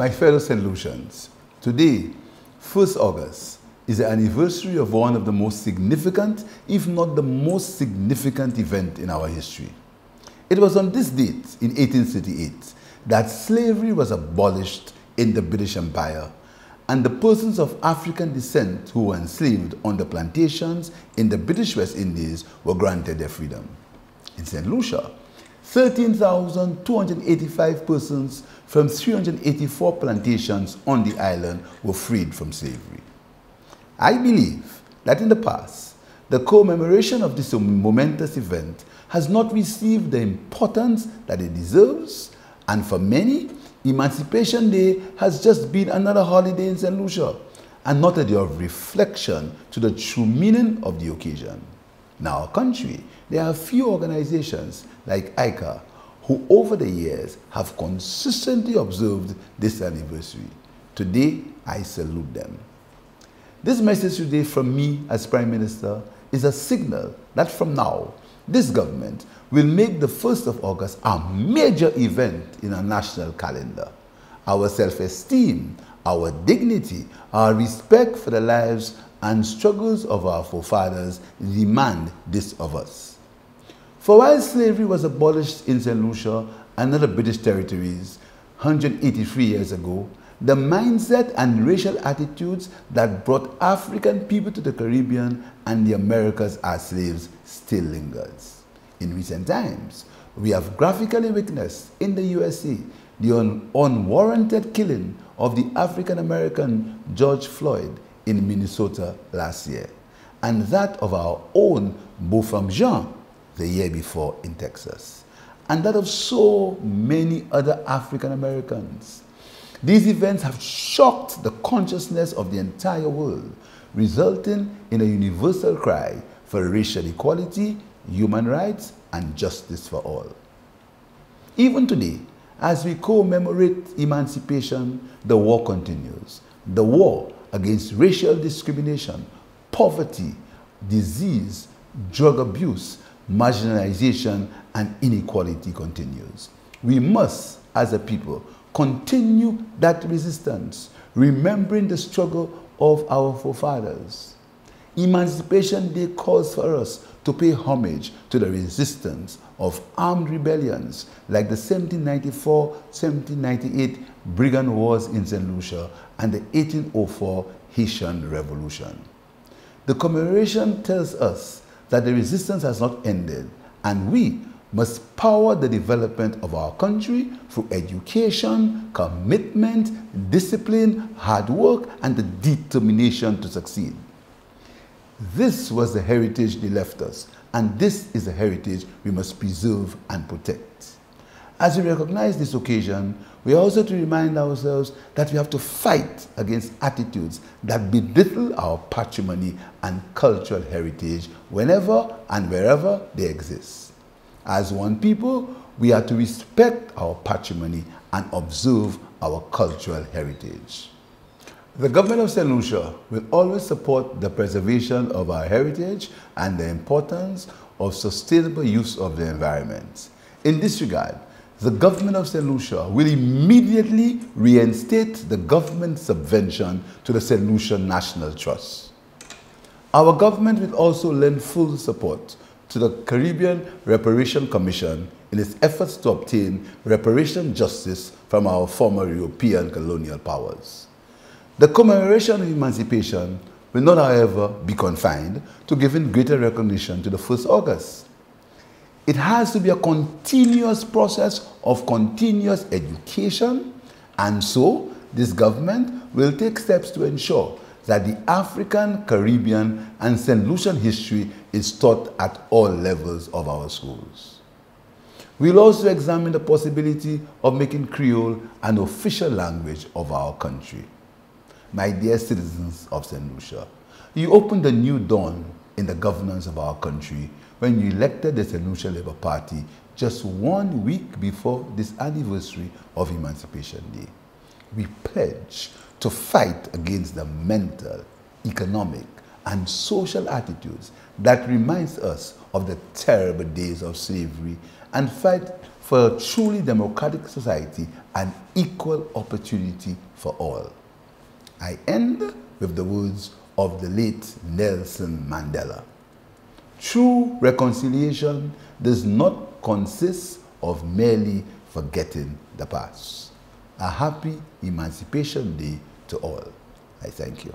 My fellow St. Lucians, today, 1st August, is the anniversary of one of the most significant, if not the most significant event in our history. It was on this date, in 1838, that slavery was abolished in the British Empire, and the persons of African descent who were enslaved on the plantations in the British West Indies were granted their freedom. In St. Lucia, 13,285 persons from 384 plantations on the island were freed from slavery. I believe that in the past, the commemoration of this momentous event has not received the importance that it deserves, and for many, Emancipation Day has just been another holiday in St. Lucia, and not a day of reflection to the true meaning of the occasion. In our country, there are few organizations like ICA who over the years have consistently observed this anniversary. Today, I salute them. This message today from me as Prime Minister is a signal that from now, this government will make the 1st of August a major event in our national calendar. Our self-esteem, our dignity, our respect for the lives and struggles of our forefathers demand this of us. For while slavery was abolished in St. Lucia and other British territories 183 years ago, the mindset and racial attitudes that brought African people to the Caribbean and the Americas as slaves still lingers. In recent times, we have graphically witnessed in the USA the unwarranted killing of the African-American George Floyd in Minnesota last year, and that of our own Beaufort Jean the year before in Texas, and that of so many other African Americans. These events have shocked the consciousness of the entire world, resulting in a universal cry for racial equality, human rights, and justice for all. Even today, as we commemorate emancipation, the war continues. The war against racial discrimination, poverty, disease, drug abuse, marginalization, and inequality continues. We must, as a people, continue that resistance, remembering the struggle of our forefathers. Emancipation Day calls for us to pay homage to the resistance of armed rebellions like the 1794-1798 Brigand Wars in St. Lucia and the 1804 Haitian Revolution. The commemoration tells us that the resistance has not ended, and we must power the development of our country through education, commitment, discipline, hard work, and the determination to succeed. This was the heritage they left us, and this is the heritage we must preserve and protect. As we recognize this occasion, we are also to remind ourselves that we have to fight against attitudes that belittle our patrimony and cultural heritage whenever and wherever they exist. As one people, we are to respect our patrimony and observe our cultural heritage. The government of St. Lucia will always support the preservation of our heritage and the importance of sustainable use of the environment. In this regard, the government of St. Lucia will immediately reinstate the government subvention to the St. Lucia National Trust. Our government will also lend full support to the Caribbean Reparation Commission in its efforts to obtain reparation justice from our former European colonial powers. The commemoration of emancipation will not, however, be confined to giving greater recognition to the 1st August. It has to be a continuous process of continuous education, and so this government will take steps to ensure that the African, Caribbean, and St. Lucian history is taught at all levels of our schools. We'll also examine the possibility of making Creole an official language of our country. My dear citizens of St. Lucia, you opened a new dawn in the governance of our country when you elected the St. Lucia Labour Party just 1 week before this anniversary of Emancipation Day. We pledge to fight against the mental, economic, and social attitudes that reminds us of the terrible days of slavery and fight for a truly democratic society and equal opportunity for all. I end with the words of the late Nelson Mandela. True reconciliation does not consist of merely forgetting the past. A happy Emancipation Day to all. I thank you.